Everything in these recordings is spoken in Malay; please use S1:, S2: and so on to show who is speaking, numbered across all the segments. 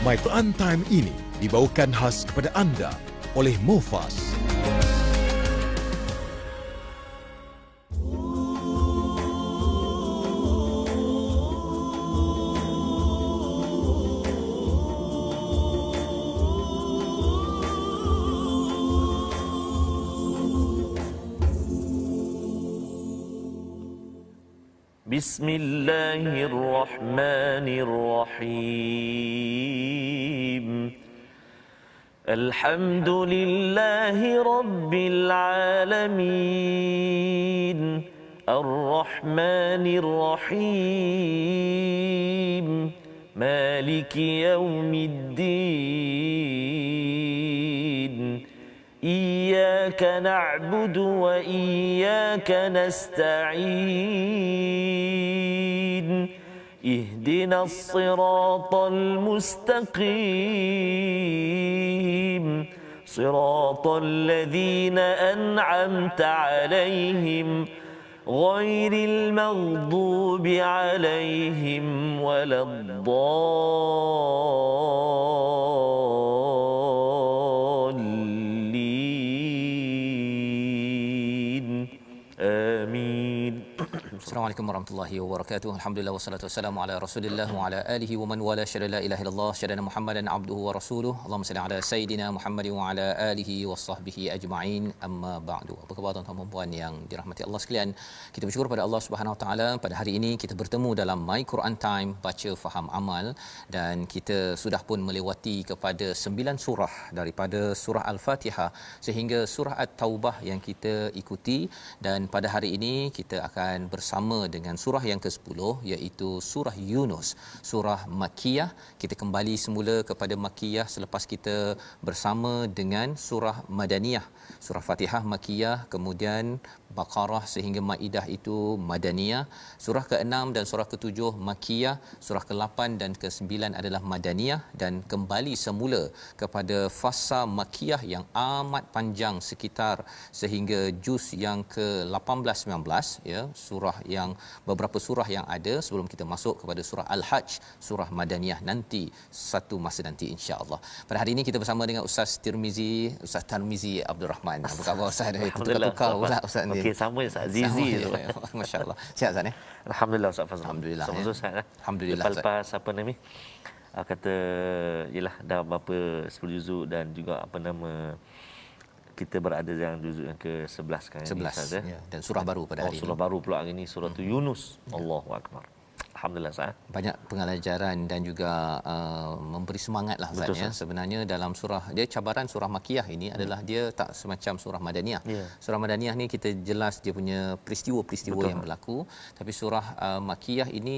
S1: My Quran Time ini dibawakan khas kepada anda oleh Mufas.
S2: Bismillahirrahmanirrahim. Alhamdulillahi Rabbil Alamin. Ar-Rahmanir-Rahim. Maliki Yawmiddin. إياك نعبد وإياك نستعين اهدنا الصراط المستقيم صراط الذين أنعمت عليهم غير المغضوب عليهم ولا
S3: Assalamualaikum warahmatullahi wabarakatuh. Alhamdulillah wassalatu wassalamu ala Rasulillah wa ala alihi wa man wala syada la ilaha illallah syadana Muhammadan abduhu wa rasuluh. Allahumma salli ala sayidina Muhammad wa ala alihi wasahbihi ajma'in. Amma ba'du. Apa khabar tuan-tuan dan puan yang dirahmati Allah sekalian? Kita bersyukur pada Allah Subhanahu wa taala pada hari ini kita bertemu dalam My Quran Time baca faham amal dan kita sudah pun melewati kepada 9 surah daripada surah Al-Fatihah sehingga surah At-Taubah yang kita ikuti dan pada hari ini kita akan bersama dengan surah yang ke-10 iaitu surah Yunus, surah Makkiyah. Kita kembali semula kepada Makkiyah selepas kita bersama dengan surah Madaniyah. Surah Fatihah Makkiyah, kemudian Baqarah sehingga Maidah itu Madaniyah, surah ke-6 dan surah ke-7 Makkiyah, surah ke-8 dan ke-9 adalah Madaniyah dan kembali semula kepada fasa Makkiyah yang amat panjang sekitar sehingga juz yang ke-18 19 ya, surah yang beberapa surah yang ada sebelum kita masuk kepada surah Al-Hajj, surah Madaniyah nanti satu masa nanti insya-Allah. Pada hari ini kita bersama dengan Ustaz Tarmizi Abdul Rahman. Apa khabar Ustaz? Tukar Ustaz ni.
S2: Okey, sama Ustaz Zizi tu.
S3: Masya-Allah. Sihat Ustaz ya?
S2: Alhamdulillah Ustaz Fazal.
S3: Alhamdulillah.
S2: Sama Ustaz ya.
S3: Alhamdulillah.
S2: Lepas apa nama? Kata yalah dah berapa 10 juzuk dan juga apa nama kita berada dalam juzuk yang ke-11 sekarang
S3: 11
S2: ni Ustaz
S3: ya. Dan surah baru pada hari ini.
S2: Surah baru pula hari ini surah Yunus. Allahu akbar. Alhamdulillah Ustaz.
S3: Banyak pengajaran dan juga memberi semangatlah Ustaz ya. Sebenarnya dalam surah dia cabaran surah Makkiyah ini adalah dia tak semacam surah Madaniyah. Surah Madaniyah ni kita jelas dia punya peristiwa-peristiwa yang berlaku, tapi surah Makkiyah ini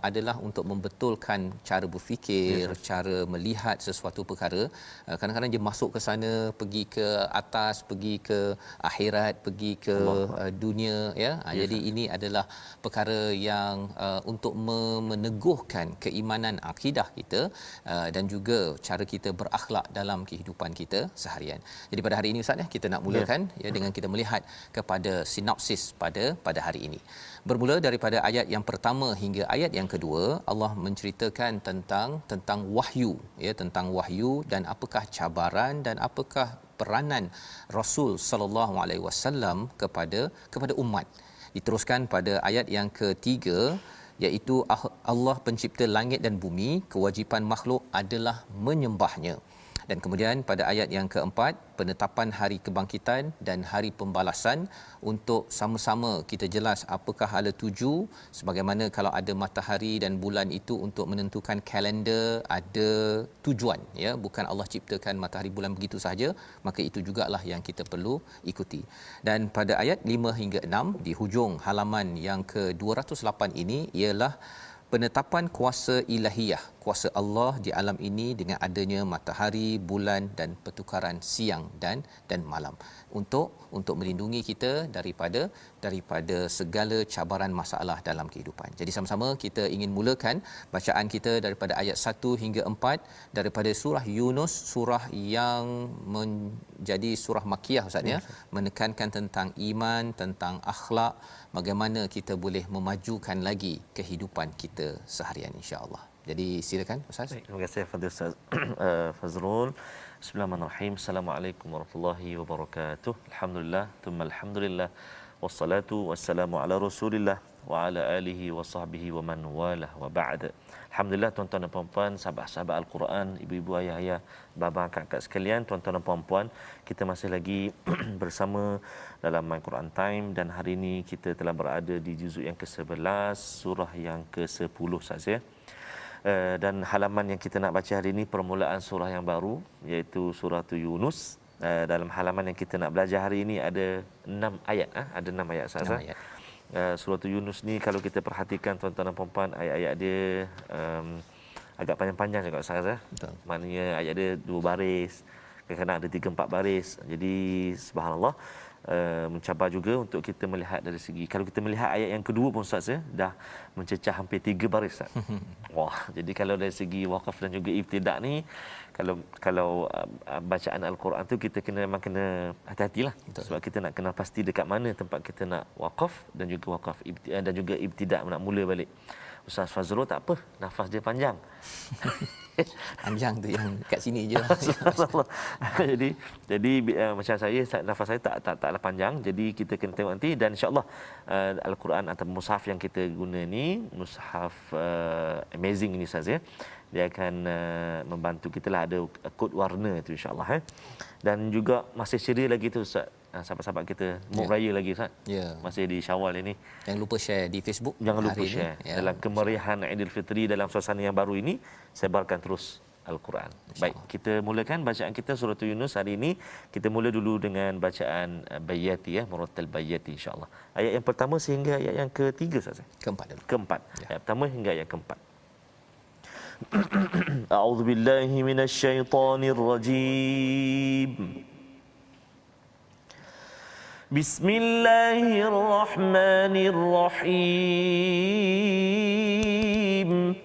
S3: adalah untuk membetulkan cara berfikir, cara melihat sesuatu perkara. Kadang-kadang dia masuk ke sana, pergi ke atas, pergi ke akhirat, pergi ke dunia ya. Jadi ini adalah perkara yang untuk meneguhkan keimanan akidah kita dan juga cara kita berakhlak dalam kehidupan kita seharian. Jadi pada hari ini Ustaz ya, kita nak mulakan ya dengan kita melihat kepada sinopsis pada hari ini. Bermula daripada ayat yang pertama hingga ayat yang kedua, Allah menceritakan tentang wahyu ya, tentang wahyu dan apakah cabaran dan apakah peranan Rasul sallallahu alaihi wasallam kepada umat. Diteruskan pada ayat yang ketiga iaitu Allah pencipta langit dan bumi, kewajipan makhluk adalah menyembahnya. Dan kemudian pada ayat yang keempat, penetapan hari kebangkitan dan hari pembalasan untuk sama-sama kita jelas apakah hala tuju, sebagaimana kalau ada matahari dan bulan itu untuk menentukan kalender, ada tujuan ya, bukan Allah ciptakan matahari bulan begitu sahaja, maka itu jugalah yang kita perlu ikuti. Dan pada ayat 5 hingga 6 di hujung halaman yang ke-208 ini ialah penetapan kuasa ilahiyah, kuasa Allah di alam ini dengan adanya matahari, bulan dan pertukaran siang dan malam untuk melindungi kita daripada segala cabaran masalah dalam kehidupan. Jadi sama-sama kita ingin mulakan bacaan kita daripada ayat 1 hingga 4 daripada surah Yunus, surah yang menjadi surah Makkiyah Ustaz ya, menekankan tentang iman, tentang akhlak, bagaimana kita boleh memajukan lagi kehidupan kita seharian insya-Allah. Jadi silakan Ustaz.
S2: Baik, terima kasih Fadil Ustaz Fazrul. Bismillahirrahmanirrahim. Assalamualaikum warahmatullahi wabarakatuh. Alhamdulillah, thumma alhamdulillah. Wassalatu wassalamu ala Rasulillah wa ala alihi wa sahbihi wa man walah wa ba'd. Alhamdulillah tuan-tuan dan puan-puan, sahabat-sahabat Al-Quran, ibu-ibu, ayah-ayah, bapa, kakak sekalian, tuan-tuan dan puan-puan, kita masih lagi bersama dalam My Quran Time dan hari ini kita telah berada di juzuk yang ke-11, surah yang ke-10 saja. Dan halaman yang kita nak baca hari ini permulaan surah yang baru iaitu surah Yunus. Dalam halaman yang kita nak belajar hari ini ada 6 ayat, ada 6 ayat sahaja. Surah Yunus ni kalau kita perhatikan tuan-tuan dan puan-puan, ayat-ayat dia agak panjang-panjang juga sahaja. Maknanya ayat dia 2 baris, kadang-kadang ada 3-4 baris. Jadi subhanallah, mencabar juga untuk kita melihat dari segi, kalau kita melihat ayat yang kedua pun Ustaz dah mencecah hampir 3 baris Ustaz. Wah, jadi kalau dari segi waqaf dan juga ibtidak ni, kalau bacaan Al-Quran tu kita memang kena hati-hatilah. Sebab kita nak kenal pasti dekat mana tempat kita nak waqaf dan juga waqaf dan juga ibtidak nak mula balik. Ustaz Fazrul tak apa, nafas dia panjang.
S3: Panjang tu yang kat sini je.
S2: jadi macam saya nafas saya taklah panjang. Jadi kita kena tengok nanti dan insya-Allah Al-Quran atau mushaf yang kita guna ni mushaf amazing ini saja. Dia akan membantu kita lah, ada kod warna tu insya-Allah Dan juga masih ceria lagi tu Ustaz. Sahabat-sahabat kita Muk Raya lagi Ustaz. Masih di Syawal ini.
S3: Jangan lupa share di Facebook.
S2: Jangan lupa share. Dalam kemeriahan Aidilfitri dalam suasana yang baru ini, sebarkan terus Al-Quran. Baik, kita mulakan bacaan kita surah Yunus hari ini. Kita mula dulu dengan bacaan Bayyati Murattal Bayyati insya-Allah. Ayat yang pertama sehingga ayat yang ketiga Ustaz.
S3: Keempat dulu.
S2: Keempat. Ayat pertama hingga ayat keempat. A'udzubillahi minasyaitonirrajim. Bismillahirrahmanirrahim.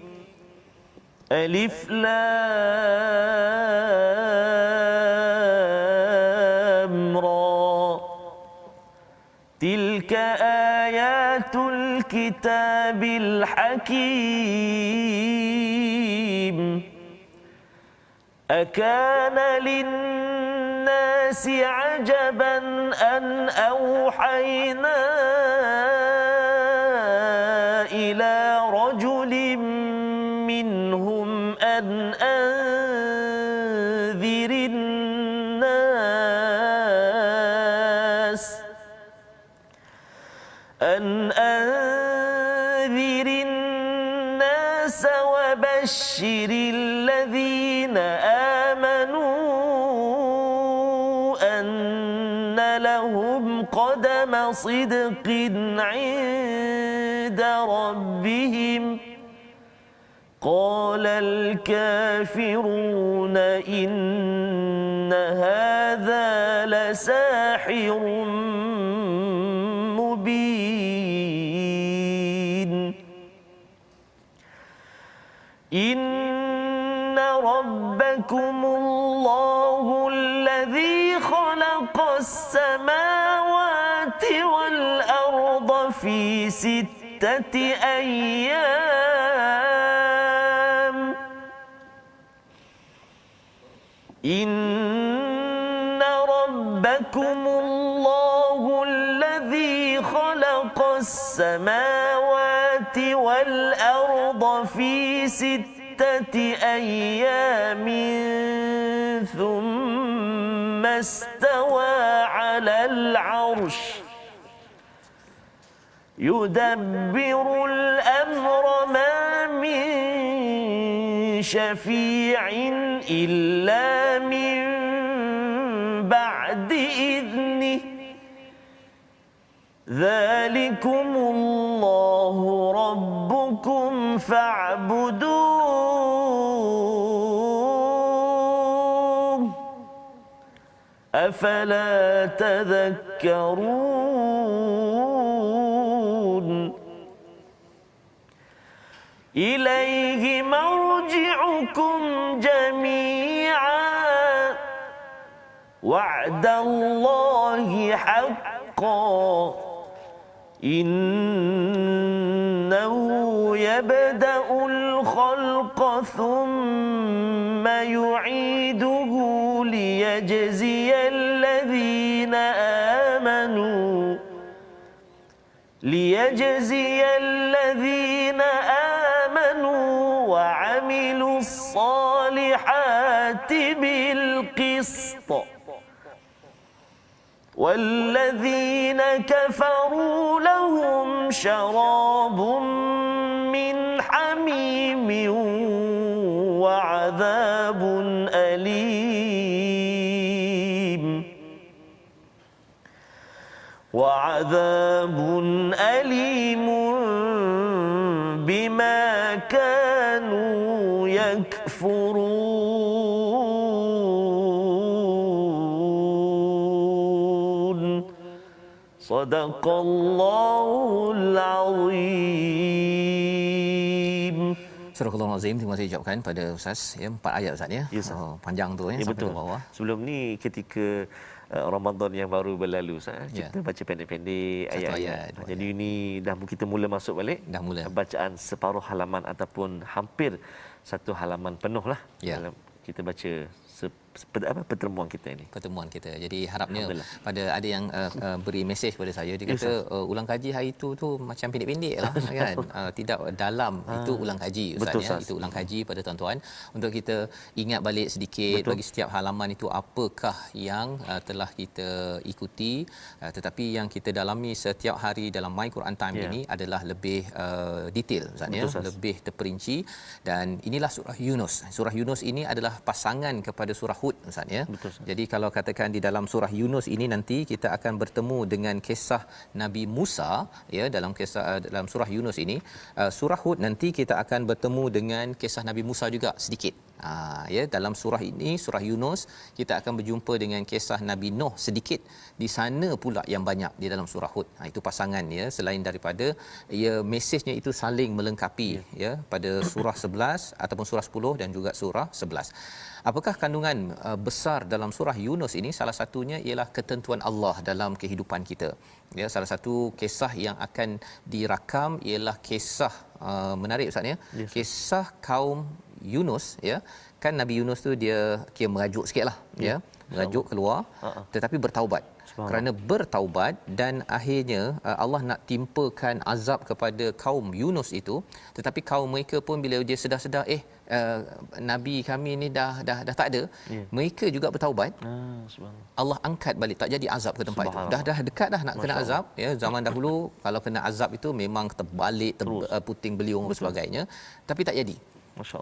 S2: Alif Lam Ra. Tilka ayatul kitabil hakim. Akana linnasi ajaban an awhayna ila rajulin minhum an anzirin nas wa bashiril ladhina amanu anna lahum qadama sidqin 'inda rabbihim. قال الكافرون إن هذا لساحر مبين. إن ربكم الله الذي خلق السماوات والأرض في 6 أيام. إن ربكم الله الذي خلق السماوات والأرض في 6 أيام ثم استوى على العرش يدبر الأمر ما من شفيع إلا من بعد إذنه. ذلكم الله ربكم فاعبدوه أفلا تذكرون. إليه مرجعكم جميعا وعد الله حقا إنه يبدأ الخلق ثم يعيده ليجزي الذين آمنوا وعملوا الصالحات بالقسط والذين كفروا لهم شراب من حميم وعذاب أليم بما كانوا يكفرون صدق الله العظيم.
S3: Surah Al-Azim, terima kasih ucapkan pada Ustaz ya, 4 ayat Ustaz ya.
S2: Yes,
S3: panjang tu ya, sampai
S2: betul.
S3: ke bawah.
S2: Sebelum ni ketika Ramadan yang baru berlalu kita baca pendek-pendek ayat-ayat. Jadi ini dah kita mula masuk balik.
S3: Dah mula.
S2: Bacaan separuh halaman ataupun hampir satu halaman penuh lah dalam kita baca pertemuan kita ini.
S3: Pertemuan kita. Jadi harapnya pada ada yang beri mesej pada saya, dia kata ulang kaji hari itu tu macam pendek-pendek lah kan. Tidak dalam itu ulang kaji Ustaz ya. Itu ulang kaji pada tuan-tuan untuk kita ingat balik sedikit bagi setiap halaman itu apakah yang telah kita ikuti, tetapi yang kita dalami setiap hari dalam My Quran Time ini adalah lebih detail Ustaz ya, lebih terperinci. Dan inilah surah Yunus. Surah Yunus ini adalah pasangan kepada surah Hud Ustaz ya. Jadi kalau katakan di dalam surah Yunus ini nanti kita akan bertemu dengan kisah Nabi Musa ya, dalam surah Yunus ini. Surah Hud nanti kita akan bertemu dengan kisah Nabi Musa juga sedikit. Ya, dalam surah ini, surah Yunus, kita akan berjumpa dengan kisah Nabi Nuh sedikit. Di sana pula yang banyak di dalam surah Hud. Itu pasangan ya, selain daripada mesejnya itu saling melengkapi ya pada surah 11 ataupun surah 10 dan juga surah 11. Apakah kandungan besar dalam surah Yunus ini? Salah satunya ialah ketentuan Allah dalam kehidupan kita. Ya, salah satu kisah yang akan dirakam ialah kisah menarik Ustaz ya. Kisah kaum Yunus ya. Kan Nabi Yunus tu dia kira merajuk sikitlah ya. Merajuk keluar tetapi bertaubat. Kerana bertaubat dan akhirnya Allah nak timpakan azab kepada kaum Yunus itu, tetapi kaum mereka pun bila dia sedar-sedar nabi kami ni dah tak ada, mereka juga bertaubat. Allah angkat balik, tak jadi azab ke tempat itu. Dah dekat dah nak kena azab ya. Zaman dahulu kalau kena azab itu memang terbalik, puting beliung dan sebagainya, tapi tak jadi.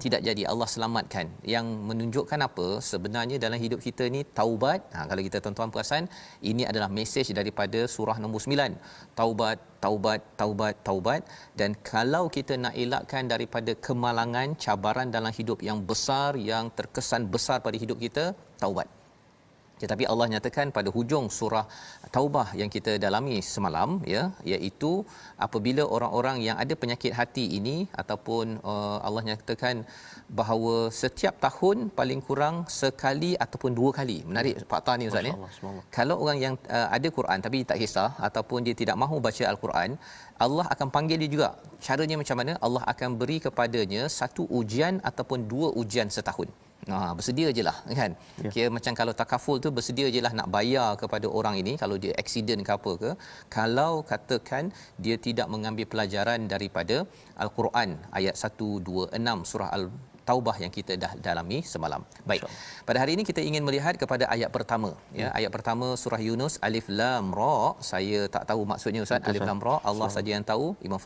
S3: Tidak jadi, Allah selamatkan. Yang menunjukkan apa sebenarnya dalam hidup kita ni taubat. Kalau kita tuan-tuan perasan, ini adalah mesej daripada surah nombor 9. Taubat, taubat, taubat, taubat. Dan kalau kita nak elakkan daripada kemalangan, cabaran dalam hidup yang besar, yang terkesan besar pada hidup kita, taubat. Tetapi Allah nyatakan pada hujung surah Taubah yang kita dalami semalam ya, iaitu apabila orang-orang yang ada penyakit hati ini ataupun Allah nyatakan bahawa setiap tahun paling kurang sekali ataupun 2 kali. Menarik fakta ni Ustaz ya. Kalau orang yang ada Quran tapi tak kisah ataupun dia tidak mahu baca Al-Quran, Allah akan panggil dia juga. Caranya macam mana? Allah akan beri kepadanya 1 ujian ataupun 2 ujian setahun. Bersedia je lah kan. Kira macam kalau takaful tu bersedia je lah nak bayar kepada orang ini kalau dia accident ke apa ke. Kalau katakan dia tidak mengambil pelajaran daripada Al-Quran ayat 126 surah Taubah yang kita dah dalami semalam. Baik. Pada hari ini kita ingin melihat kepada ayat pertama ya. Ayat pertama surah Yunus, Alif Lam Ra. Saya tak tahu maksudnya Ustaz. Alif Lam Ra, Allah saja yang tahu. Imam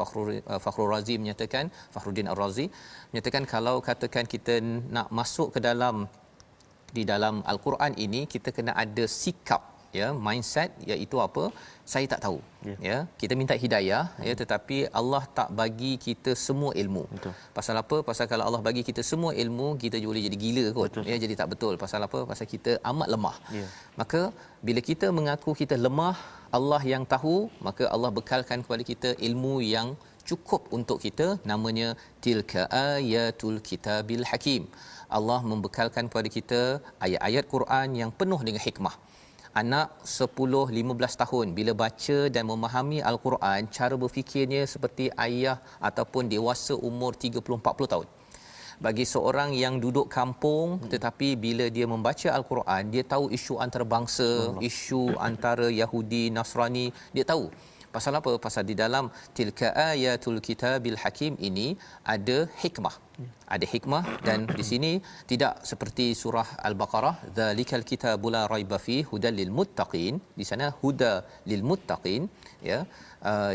S3: Fakhrul Razi menyatakan, Fakhruddin Ar-Razi menyatakan kalau katakan kita nak masuk ke dalam di dalam Al-Quran ini, kita kena ada sikap ya, mindset, iaitu apa? Saya tak tahu. Ya, kita minta hidayah ya, tetapi Allah tak bagi kita semua ilmu. Pasal apa? Pasal kalau Allah bagi kita semua ilmu, kita boleh jadi gila kot. Ya, jadi tak betul. Pasal apa? Pasal kita amat lemah. Maka bila kita mengaku kita lemah, Allah yang tahu, maka Allah bekalkan kepada kita ilmu yang cukup untuk kita, namanya tilka ayatul kitabil hakim. Allah membekalkan kepada kita ayat-ayat Quran yang penuh dengan hikmah. Anak 10 15 tahun bila baca dan memahami al-Quran, cara berfikirnya seperti ayah ataupun dewasa umur 30 40 tahun. Bagi seorang yang duduk kampung tetapi bila dia membaca al-Quran, dia tahu isu antarabangsa, isu antara Yahudi Nasrani, dia tahu. Pasal apa? Pasal di dalam tilka ayatul kitabil hakim ini ada hikmah. Ada hikmah, dan di sini tidak seperti surah al-Baqarah, zalikal kitabul la raiba fi hudal lil muttaqin. Di sana huda lil muttaqin, ya.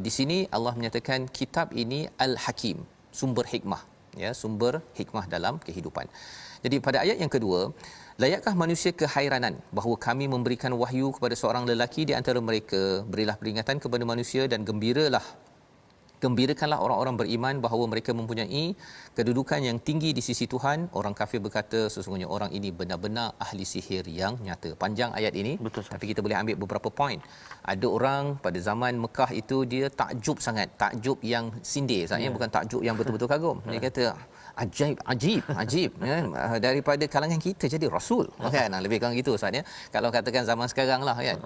S3: Di sini Allah menyatakan kitab ini al-hakim, sumber hikmah, ya, sumber hikmah dalam kehidupan. Jadi pada ayat yang kedua, layakkah manusia kehairanan bahawa kami memberikan wahyu kepada seorang lelaki di antara mereka, berilah peringatan kepada manusia dan gembirakanlah orang-orang beriman bahawa mereka mempunyai kedudukan yang tinggi di sisi Tuhan. Orang kafir berkata, sesungguhnya orang ini benar-benar ahli sihir yang nyata. Panjang ayat ini.
S2: Betul,
S3: tapi kita boleh ambil beberapa poin. Ada orang pada zaman Mekah itu dia takjub sangat, takjub yang sindir, maksudnya bukan takjub yang betul-betul kagum. Dia kata ajib ya, daripada kalangan kita jadi rasul, kan, lebih kurang gitu Ustaz ya. Kalau katakan zaman sekarang lah kan,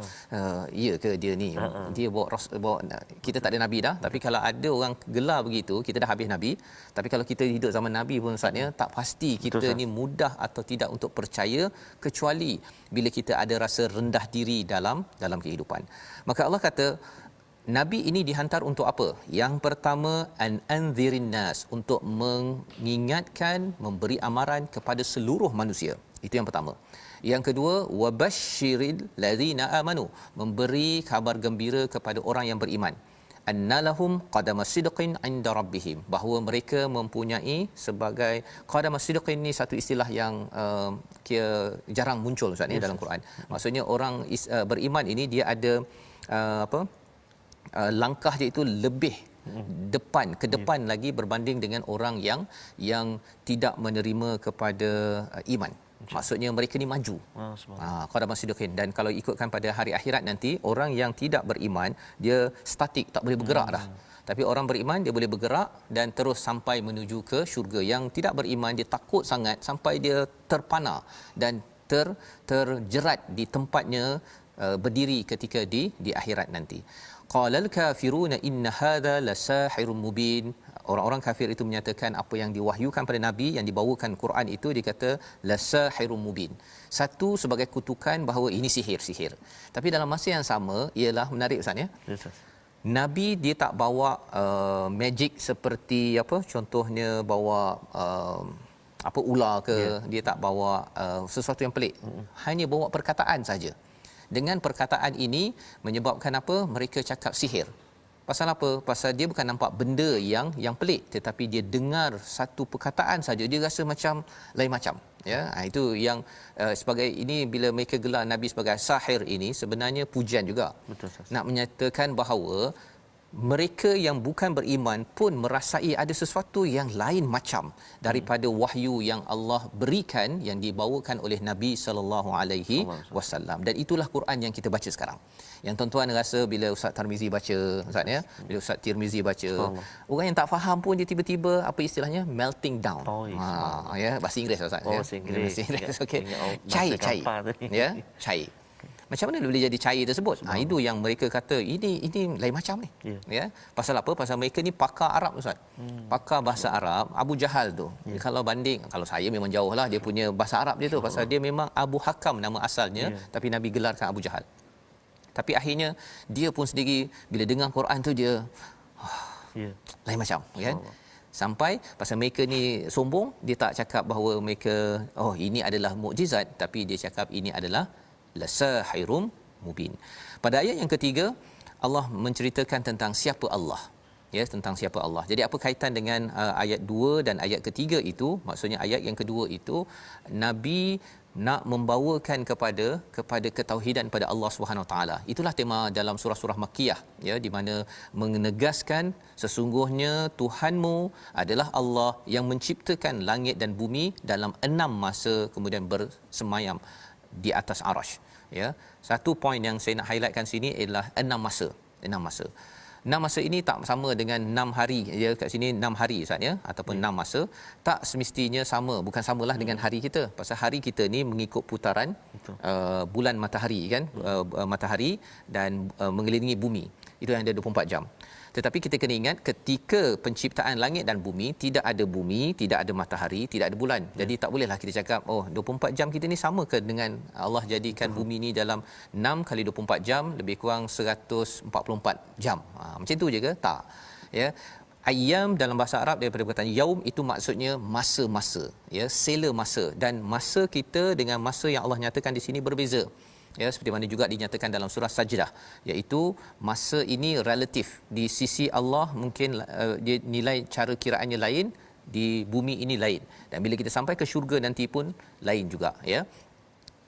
S3: ya ke dia ni dia bawa kita tak ada nabi dah, tapi kalau ada orang gelar begitu, kita dah habis nabi. Tapi kalau kita hidup zaman nabi pun Ustaz ya, tak pasti kita ni mudah atau tidak untuk percaya, kecuali bila kita ada rasa rendah diri dalam kehidupan. Maka Allah kata Nabi ini dihantar untuk apa? Yang pertama, an anzirin nas, untuk mengingatkan, memberi amaran kepada seluruh manusia. Itu yang pertama. Yang kedua, wabasyiril ladzina amanu, memberi kabar gembira kepada orang yang beriman. Annalahum qadama sidqin 'inda rabbihim, bahawa mereka mempunyai sebagai qadama sidqin. Ni satu istilah yang jarang muncul Ustaz ni dalam Quran. Maksudnya orang beriman ini dia ada langkah dia itu lebih ke depan lagi berbanding dengan orang yang tidak menerima kepada iman. Maksudnya mereka ni maju. Qadama sidqin. Dan kalau ikutkan pada hari akhirat nanti, orang yang tidak beriman dia statik, tak boleh bergerak dah. Tapi orang beriman dia boleh bergerak dan terus sampai menuju ke syurga. Yang tidak beriman dia takut sangat sampai dia terpana dan terjerat di tempatnya berdiri ketika di akhirat nanti. Qalal kafiruna inna hadza lasahirun mubin. Orang-orang kafir itu menyatakan apa yang diwahyukan pada nabi, yang dibawakan Quran itu, dikata lasahirun mubin. Satu sebagai kutukan bahawa ini sihir. Tapi dalam masa yang sama ialah menarik Ustaz ya. Yes, nabi dia tak bawa magic seperti apa, contohnya bawa ular ke, dia tak bawa sesuatu yang pelik. Hanya bawa perkataan saja. Dengan perkataan ini menyebabkan apa? Mereka cakap sihir. Pasal apa? Pasal dia bukan nampak benda yang pelik, tetapi dia dengar satu perkataan saja dia rasa macam lain macam, ya. Itu yang sebagai ini, bila mereka gelar nabi sebagai sahir ini sebenarnya pujian juga. Betul, nak menyatakan bahawa mereka yang bukan beriman pun merasai ada sesuatu yang lain macam daripada wahyu yang Allah berikan, yang dibawakan oleh Nabi sallallahu alaihi wasallam. Dan itulah Quran yang kita baca sekarang. Yang tuan-tuan rasa bila Ustaz Tarmizi baca, Ustaz ya, bila Ustaz Tirmizi baca, orang yang tak faham pun dia tiba-tiba apa istilahnya melting down. Ya, bahasa Inggeris Ustaz ya. Bahasa Inggeris. Okey. Cair. Ya, cair. Macam mana boleh jadi cair tersebut? Itu yang mereka kata ini lain macam ni. Ya. Pasal apa? Pasal mereka ni pakar Arab Ustaz. Pakar bahasa Arab. Abu Jahal tu. Kalau saya memang jauhlah dia punya bahasa Arab dia tu, pasal dia memang Abu Hakam nama asalnya, tapi Nabi gelarkan Abu Jahal. Tapi akhirnya dia pun sendiri bila dengar Quran tu dia lain macam, kan? Sampai pasal mereka ni sombong, dia tak cakap bahawa mereka ini adalah mukjizat, tapi dia cakap ini adalah lasahirum mubin. Pada ayat yang ketiga, Allah menceritakan tentang siapa Allah. Ya, tentang siapa Allah. Jadi apa kaitan dengan ayat 2 dan ayat ketiga itu? Maksudnya ayat yang kedua itu Nabi nak membawakan kepada ketauhidan pada Allah Subhanahu Wa Taala. Itulah tema dalam surah-surah Makkiyah, ya, di mana menegaskan sesungguhnya Tuhanmu adalah Allah yang menciptakan langit dan bumi dalam 6 masa kemudian bersemayam di atas arasy, ya. Satu poin yang saya nak highlightkan sini ialah 6 masa. 6 masa ini tak sama dengan 6 hari. Ya, kat sini 6 hari Ustaz ya, ataupun 6 masa, tak semestinya sama, bukan samalah dengan hari kita. Pasal hari kita ni mengikut putaran bulan matahari kan, matahari dan mengelilingi bumi. Itu yang ada 24 jam. Tetapi kita kena ingat ketika penciptaan langit dan bumi, tidak ada bumi, tidak ada matahari, tidak ada bulan. Jadi tak bolehlah kita cakap 24 jam kita ni sama ke dengan Allah jadikan bumi ni dalam 6 kali 24 jam lebih kurang 144 jam. Macam tu je ke? Tak. Ya. Ayyam dalam bahasa Arab daripada perkataan yaum itu maksudnya masa-masa, ya, sela masa, dan masa kita dengan masa yang Allah nyatakan di sini berbeza. Ya, seperti mana juga dinyatakan dalam surah Sajdah, iaitu masa ini relatif di sisi Allah, mungkin dia nilai cara kiraannya lain, di bumi ini lain, dan bila kita sampai ke syurga nanti pun lain juga, ya.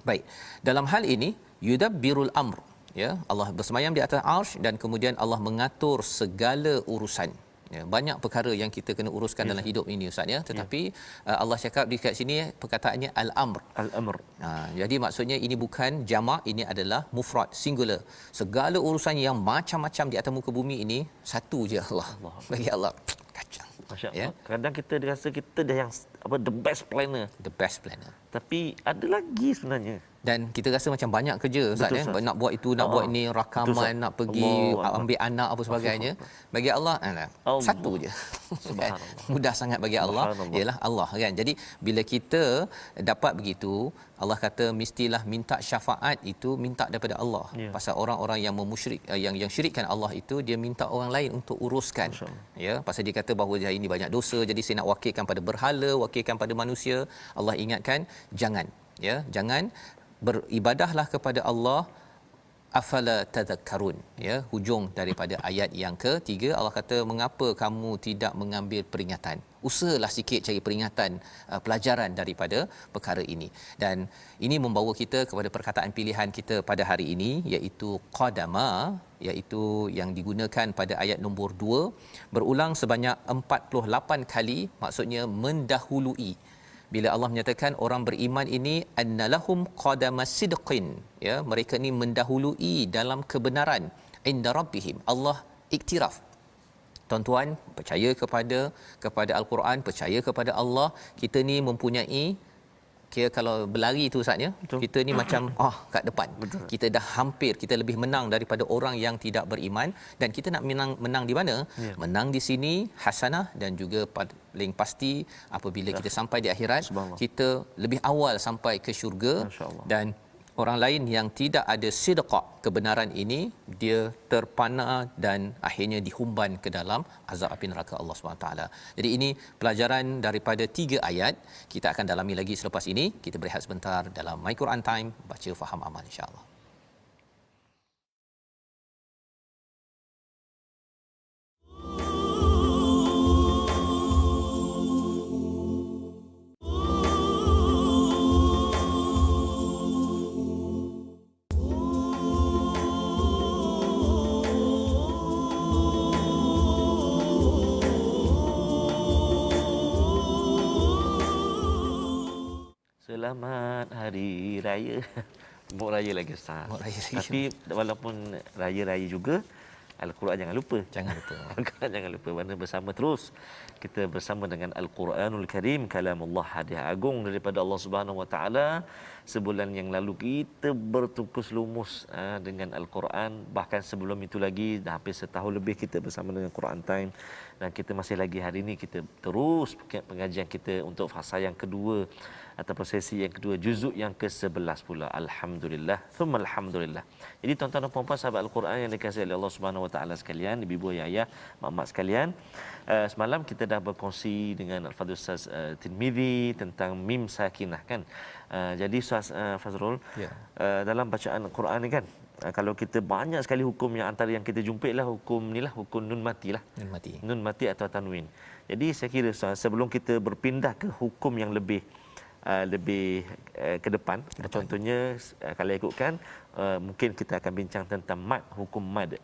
S3: Baik, dalam hal ini yudabbirul amr, ya, Allah bersemayam di atas arsy dan kemudian Allah mengatur segala urusan. Ya, banyak perkara yang kita kena uruskan dalam hidup ini Ustaz ya, tetapi Allah cakap di kat sini perkataannya al-amr.
S2: Al-amr.
S3: Jadi maksudnya ini bukan jamak, ini adalah mufrad, singular. Segala urusan yang macam-macam di atas muka bumi ini satu je Allah. Bagi Allah kacang.
S2: Masya-Allah. Ya? Kadang kita rasa kita dah yang the best planner.
S3: The best planner.
S2: Tapi ada lagi sebenarnya.
S3: Dan kita rasa macam banyak kerja Ustaz ya, nak buat itu, nak buat ini, rakaman, nak pergi ambil anak apa sebagainya. Bagi Allah satu je. Subhanallah. Mudah sangat bagi Allah, ialah Allah kan. Jadi bila kita dapat begitu, Allah kata mestilah minta syafaat itu minta daripada Allah. Pasal orang-orang yang memusyrik, yang syirikkan Allah itu, dia minta orang lain untuk uruskan. Ya, pasal dia kata bahawa hari ini banyak dosa, jadi saya nak wakilkan pada berhala, wakilkan pada manusia. Allah ingatkan jangan, ya, jangan, beribadahlah kepada Allah, afala tadhakkarun, ya, hujung daripada ayat yang ketiga. Allah kata mengapa kamu tidak mengambil peringatan, usahalah sikit cari peringatan, pelajaran daripada perkara ini. Dan ini membawa kita kepada perkataan pilihan kita pada hari ini, iaitu qadama, iaitu yang digunakan pada ayat nombor 2, berulang sebanyak 48 kali, maksudnya mendahului. Bila Allah menyatakan orang beriman ini annalahum qadama sidqin, ya, mereka ni mendahului dalam kebenaran inda rabbihim. Allah iktiraf. Tuan-tuan percaya kepada Al-Quran, percaya kepada Allah, kita ni mempunyai, kira kalau berlari tu Ustaz ya, kita ni macam kat depan. Betul. Kita dah hampir, kita lebih menang daripada orang yang tidak beriman. Dan kita nak menang di mana? Menang di sini hasanah, dan juga paling pasti apabila kita sampai di akhirat, kita lebih awal sampai ke syurga. Dan orang lain yang tidak ada sidqa, kebenaran ini, dia terpana dan akhirnya dihumban ke dalam azab api neraka Allah SWT. Jadi ini pelajaran daripada 3 ayat. Kita akan dalami lagi selepas ini. Kita berehat sebentar dalam My Quran Time, baca faham amal insya-Allah.
S2: Selamat Hari Raya. Mau raya lagi Ustaz. Tapi walaupun raya-raya juga, Al-Quran jangan lupa. Al-Quran jangan lupa. Mana bersama terus. Kita bersama dengan Al-Quranul Karim, kalamullah, hadiah agung daripada Allah Subhanahu Wa Taala. Sebulan yang lalu kita bertukus lumus dengan Al-Quran. Bahkan sebelum itu lagi, dah hampir setahun lebih kita bersama dengan Quran Time. Dan kita masih lagi hari ini, kita terus pengajian kita untuk fasa yang kedua, ataupun sesi yang kedua, juzuk yang ke-11 pula. Alhamdulillah, thumma alhamdulillah. Jadi tuan-tuan dan puan-puan sahabat Al-Quran yang dikasihi oleh Allah Subhanahu Wa Taala sekalian, ibu-ibu, ayah, mak-mak sekalian, semalam kita dah berkongsi dengan Al-Fadhil Ustaz Tirmizi tentang mim sakinah kan. Jadi Ustaz Fazrul, dalam bacaan Al-Quran ni kan, kalau kita banyak sekali hukum yang antara yang kita jumpa ialah hukum ni lah, hukum nun mati lah. Nun mati atau tanwin. Jadi saya kira sebelum kita berpindah ke hukum yang lebih ke depan, contohnya kalau ikutkan mungkin kita akan bincang tentang mad, hukum mad.